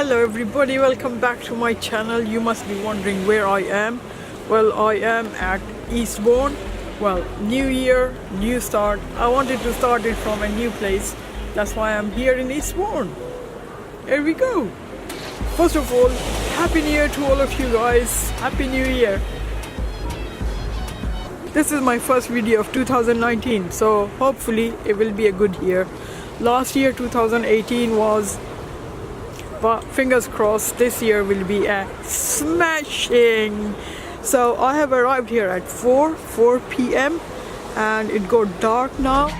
Hello everybody, welcome back to my channel. You must be wondering where I am. Well, I am at Eastbourne. Well, new year, new start. I wanted to start it from a new place. That's why I'm here in Eastbourne. Here we go. First of all, Happy New Year to all of you guys. Happy New Year. This is my first video of 2019, so hopefully it will be a good year. Last year 2018 was, but fingers crossed this year will be a smashing. So I have arrived here at 4 p.m. and it got dark now.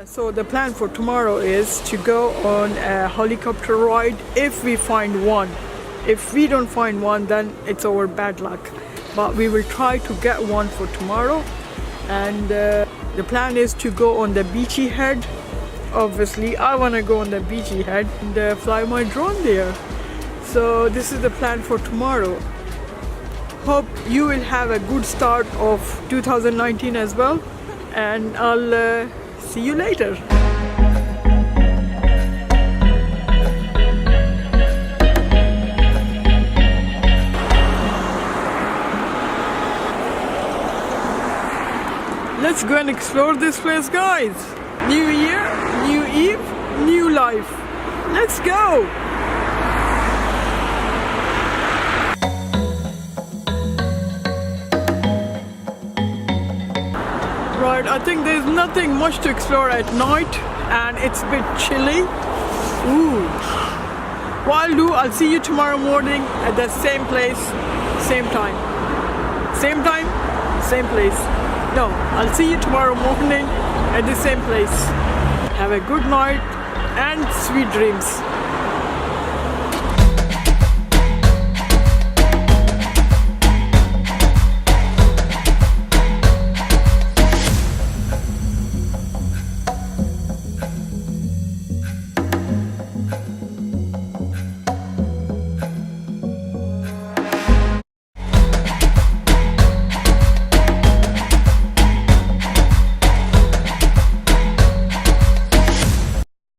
So the plan for tomorrow is to go on a helicopter ride if we find one. If we don't find one, then it's our bad luck. But we will try to get one for tomorrow. And the plan is to go on the beachy head. Obviously, I want to go on the beachy head and fly my drone there. So this is the plan for tomorrow. Hope you will have a good start of 2019 as well. And I'll see you later. Let's go and explore this place, guys. New year, new eve, new life. Let's go. Right, I think there's nothing much to explore at night and it's a bit chilly. Ooh. What I'll see you tomorrow morning at the same place, same time. Same time, same place. No, I'll see you tomorrow morning at the same place. Have a good night and sweet dreams.